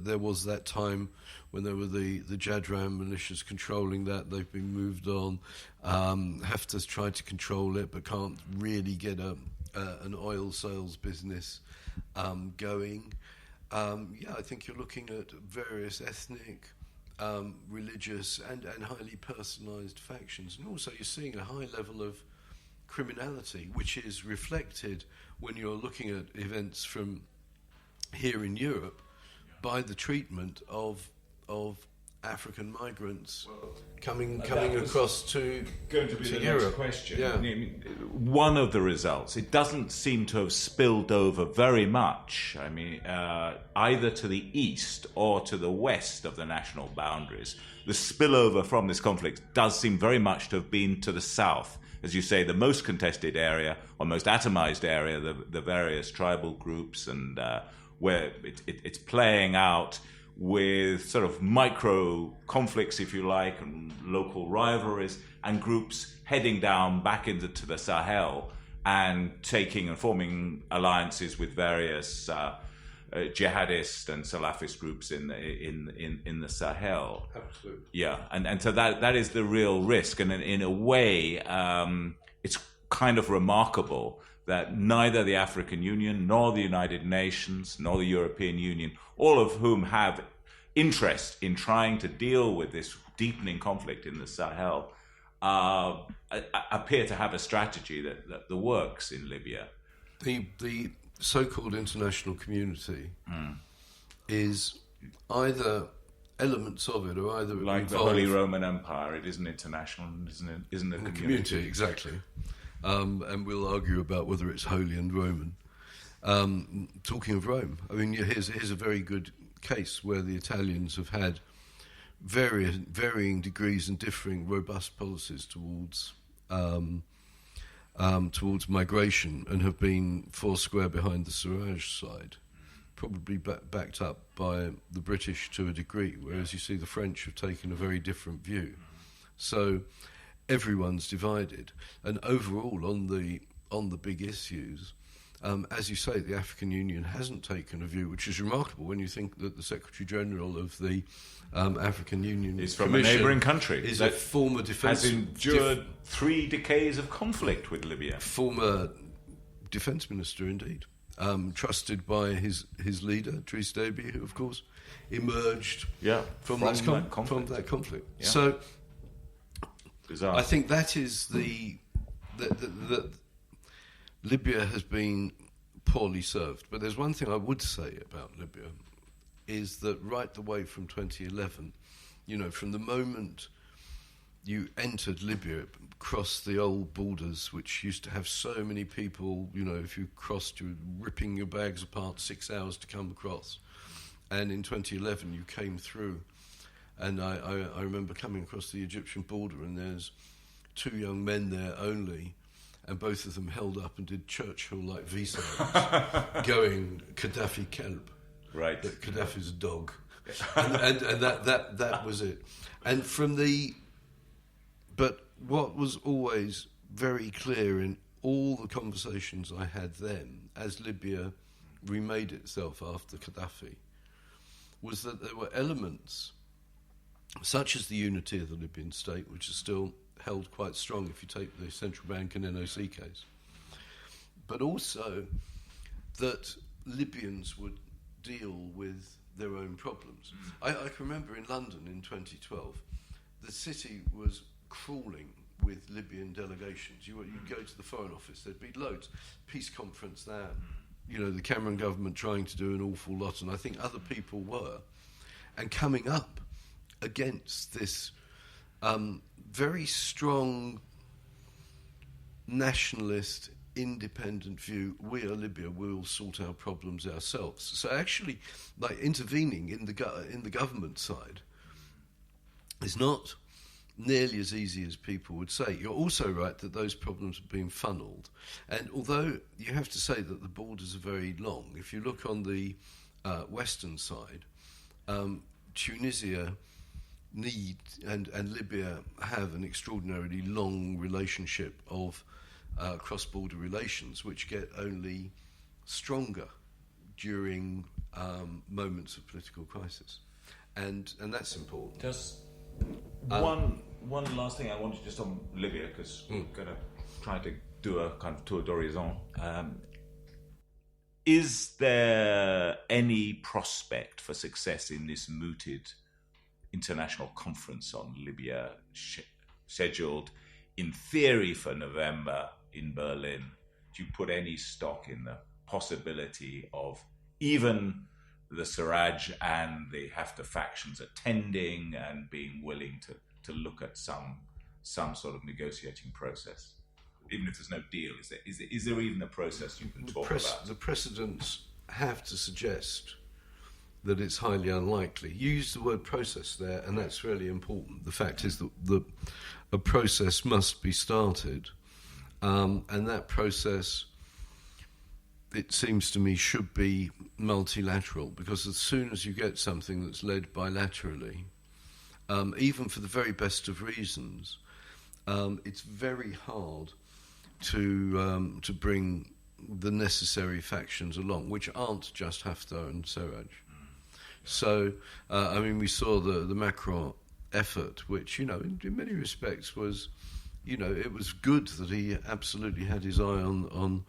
there was that time when there were the Jadram militias controlling that. They've been moved on. Haftar's tried to control it, but can't really get an oil sales business going. I think you're looking at various ethnic, religious and highly personalised factions. And also you're seeing a high level of criminality, which is reflected when you're looking at events from here in Europe by the treatment of African migrants coming across to going to be the Europe. Next question. Yeah. One of the results, it doesn't seem to have spilled over very much. I mean, either to the east or to the west of the national boundaries. The spillover from this conflict does seem very much to have been to the south. As you say, the most contested area, or most atomized area, the various tribal groups, and where it's playing out with sort of micro conflicts, if you like, and local rivalries, and groups heading down back into the Sahel and taking and forming alliances with various jihadist and Salafist groups in the Sahel. Absolutely. Yeah, and so that is the real risk, and in a way, it's kind of remarkable that neither the African Union, nor the United Nations, nor the European Union, all of whom have interest in trying to deal with this deepening conflict in the Sahel, appear to have a strategy that works in Libya. The so-called international community is either elements of it, or either like the Holy Roman Empire, it isn't international, isn't a community. Exactly. And we'll argue about whether it's holy and Roman. Talking of Rome, I mean, here's a very good case where the Italians have had varying degrees and differing robust policies towards migration, and have been foursquare behind the Sarraj side, probably backed up by the British to a degree, whereas you see the French have taken a very different view. So everyone's divided, and overall on the big issues, as you say, the African Union hasn't taken a view, which is remarkable when you think that the Secretary General of the African Union is from a neighbouring country. Is a former defence... Has endured 3 decades of conflict with Libya. Former defence minister, indeed. Trusted by his leader, Idriss Déby, who, of course, emerged from that conflict. Yeah. So, bizarre. I think that is the Libya has been poorly served. But there's one thing I would say about Libya, is that right the way from 2011, from the moment you entered Libya, crossed the old borders, which used to have so many people, if you crossed, you were ripping your bags apart 6 hours to come across. And in 2011, you came through. And I remember coming across the Egyptian border, and there's 2 young men there only, and both of them held up and did Churchill-like V signs, going, Gaddafi kelb. Right. That Gaddafi's a dog. and that was it. And but what was always very clear in all the conversations I had then, as Libya remade itself after Gaddafi, was that there were elements, such as the unity of the Libyan state, which is still held quite strong if you take the central bank and NOC case, but also that Libyans would deal with their own problems. I can remember in London in 2012, the city was crawling with Libyan delegations. You'd go to the Foreign Office, there'd be loads. Peace conference there. The Cameron government trying to do an awful lot, and I think other people were. And coming up against this very strong nationalist, independent view, we are Libya, we'll sort our problems ourselves. So actually, intervening in the government side is not nearly as easy as people would say. You're also right that those problems have been funneled. And although you have to say that the borders are very long, if you look on the western side, Tunisia and Libya have an extraordinarily long relationship of cross-border relations, which get only stronger during moments of political crisis, and that's important. Just one last thing I wanted just on Libya, because we're going to try to do a kind of tour d'horizon. Is there any prospect for success in this mooted international conference on Libya scheduled in theory for November in Berlin? Do you put any stock in the possibility of even the Sarraj and the Haftar factions attending and being willing to look at some sort of negotiating process? Even if there's no deal, is there even a process you can talk about? The precedents have to suggest that it's highly unlikely. You use the word process there, and that's really important. The fact is that a process must be started, and that process, it seems to me, should be multilateral, because as soon as you get something that's led bilaterally, even for the very best of reasons, it's very hard to bring the necessary factions along, which aren't just Haftar and Sarraj. So, we saw the Macron effort, which, in many respects was, it was good that he absolutely had his eye on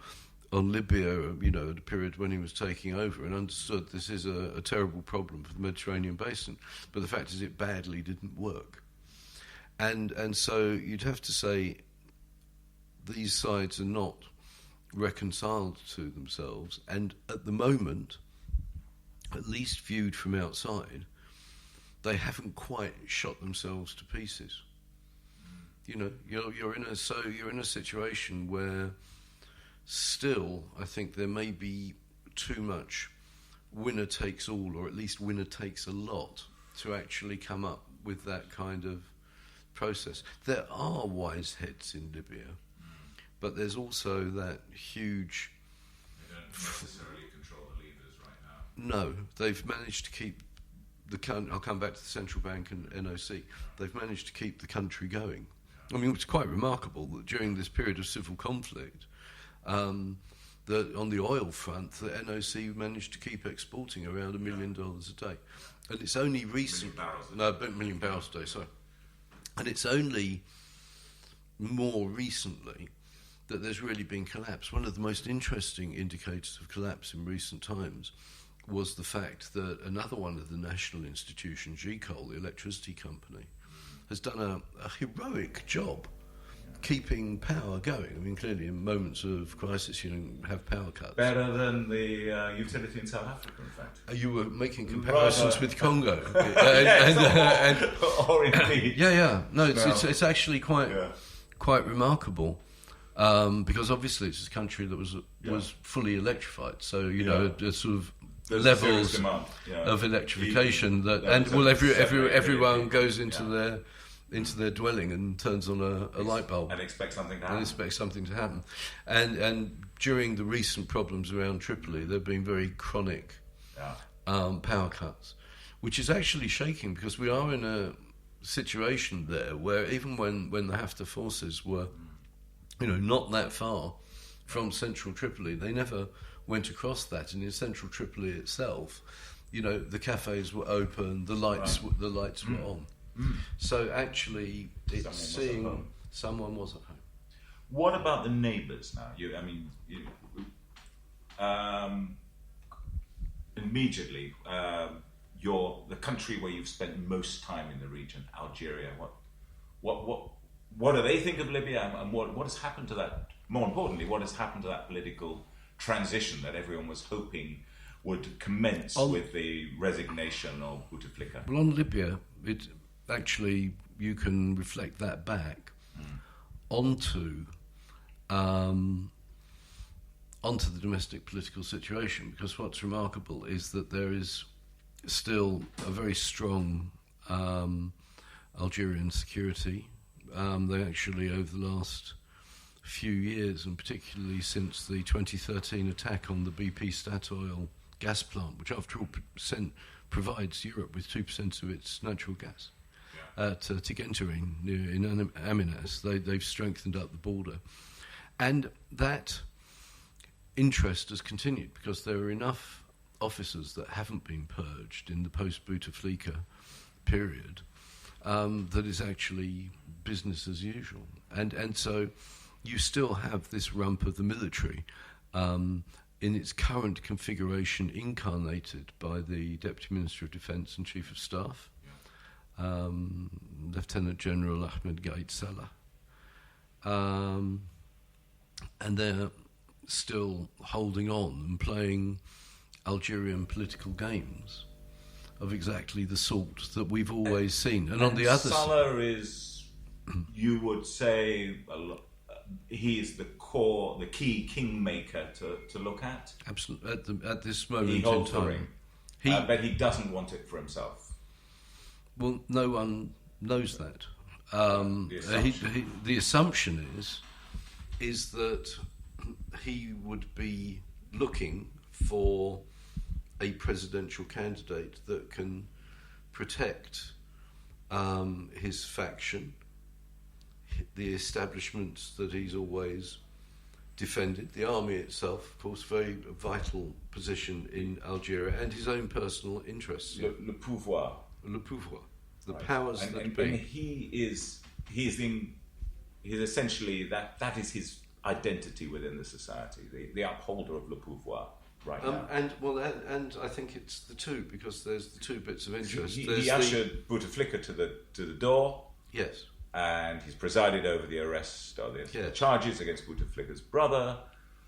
Libya, at a period when he was taking over, and understood this is a terrible problem for the Mediterranean basin. But the fact is, it badly didn't work. And so you'd have to say these sides are not reconciled to themselves, and at the moment, at least viewed from outside, they haven't quite shot themselves to pieces. You're in a situation where still, I think there may be too much winner takes all, or at least winner takes a lot, to actually come up with that kind of process. There are wise heads in Libya, but there's also that huge... They don't necessarily control the levers right now. No, they've managed to keep I'll come back to the central bank and NOC. They've managed to keep the country going. It's quite remarkable that during this period of civil conflict, that on the oil front, the NOC managed to keep exporting around $1 million a day. And it's only recent... $1 million barrels a day, sorry. And it's only more recently that there's really been collapse. One of the most interesting indicators of collapse in recent times was the fact that another one of the national institutions, GCOL, the electricity company, has done a heroic job keeping power going. Clearly in moments of crisis you have power cuts. Better than the utility in South Africa, in fact. You were making comparisons with Congo. Or indeed. Yeah. No, it's actually quite remarkable. Because obviously it's a country that was fully electrified. So, a sort of there's levels of electrification everyone goes into their dwelling and turns on a light bulb and expects something to happen. And during the recent problems around Tripoli, there have been very chronic power cuts, which is actually shaking, because we are in a situation there where even when the Haftar forces were not that far from central Tripoli, they never went across that. And in central Tripoli itself, the cafes were open, the lights were on. So actually, it's seeing someone was at home. What about the neighbours now? Immediately, the country where you've spent most time in the region, Algeria. What do they think of Libya, and what has happened to that? More importantly, what has happened to that political transition that everyone was hoping would commence with the resignation of Bouteflika? Well, on Libya, actually you can reflect that back onto the domestic political situation, because what's remarkable is that there is still a very strong Algerian security. They actually, over the last few years, and particularly since the 2013 attack on the BP Statoil gas plant, which after all provides Europe with 2% of its natural gas, at Tigenterine in Amenas, they've strengthened up the border. And that interest has continued because there are enough officers that haven't been purged in the post-Bouteflika period, that is actually business as usual. And so you still have this rump of the military in its current configuration, incarnated by the Deputy Minister of Defence and Chief of Staff, Lieutenant General Ahmed Gaid Salah. And they're still holding on and playing Algerian political games of exactly the sort that we've always seen. And on the other side, Salah is, you would say, he is the key kingmaker to look at. Absolutely, at this moment he holds in time, the ring, but he doesn't want it for himself. Well, no one knows that. The assumption is that he would be looking for a presidential candidate that can protect his faction, the establishments that he's always defended, the army itself, of course, very vital position in Algeria, and his own personal interests. Le pouvoir. Le pouvoir. The powers that be. And he's essentially, that is his identity within the society, the upholder of le pouvoir right now. And I think it's the two, because there's the two bits of interest. He ushered Bouteflika to the door. Yes. And he's presided over the arrest or the charges against Bouteflika's brother,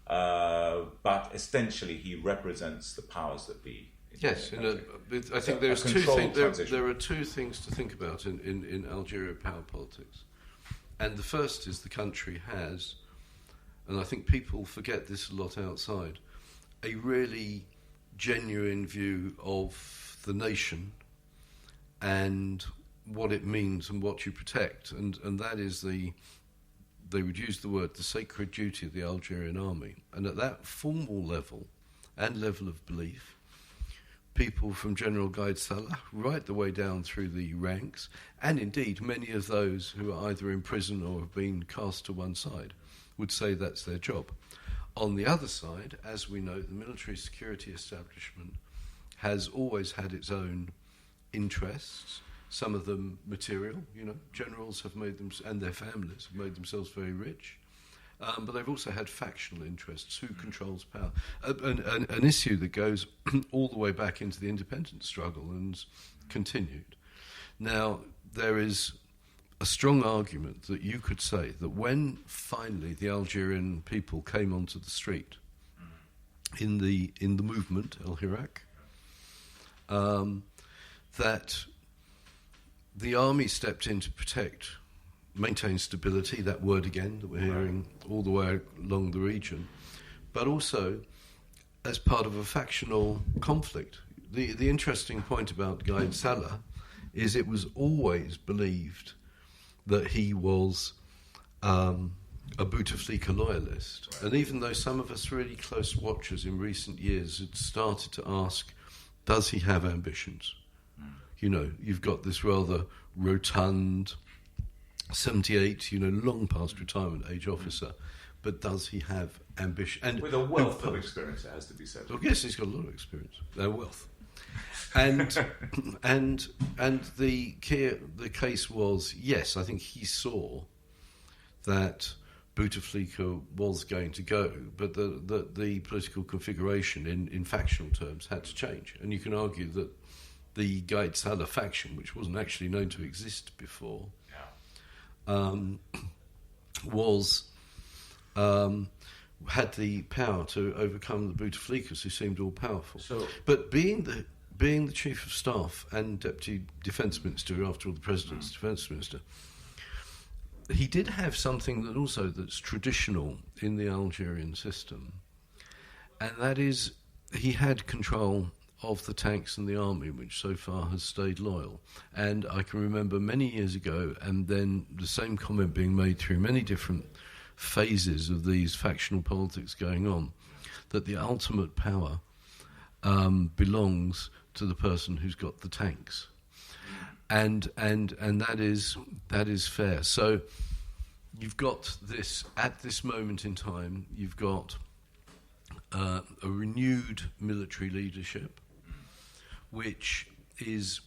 but essentially he represents the powers that be. Yes, I think there's two things. There are two things to think about in Algeria power politics, and the first is the country has, and I think people forget this a lot outside, a really genuine view of the nation and what it means and what you protect, and that is they would use the word, the sacred duty of the Algerian army. And at that formal level and level of belief, people from General Gaid Salah right the way down through the ranks, and indeed many of those who are either in prison or have been cast to one side, would say that's their job. On the other side, as we know, the military security establishment has always had its own interests, some of them material. Generals have made them, and their families have made themselves very rich. But they've also had factional interests. Who controls power? An issue that goes all the way back into the independence struggle and continued. Now, there is a strong argument that you could say that when finally the Algerian people came onto the street in the movement El Hirak, that the army stepped in to maintain stability, that word again that we're hearing all the way along the region, but also as part of a factional conflict. The interesting point about Gaid Salah is it was always believed that he was a Bouteflika loyalist. And even though some of us really close watchers in recent years had started to ask, does he have ambitions? You've got this rather rotund 78, long past retirement age officer, but does he have ambition? And with a wealth of experience, it has to be said. Well, yes, he's got a lot of experience, wealth, and the case was, yes, I think he saw that Bouteflika was going to go, but the political configuration in factional terms had to change, and you can argue that the Gaid Salah faction, which wasn't actually known to exist before, had the power to overcome the Bouteflikas, who seemed all powerful. But being the chief of staff and deputy defence minister, after all, the president's defence minister, he did have something that's traditional in the Algerian system, and that is he had control of the tanks and the army, which so far has stayed loyal. And I can remember many years ago, and then the same comment being made through many different phases of these factional politics going on, that the ultimate power belongs to the person who's got the tanks, and that is fair. So you've got this at this moment in time. You've got a renewed military leadership, which is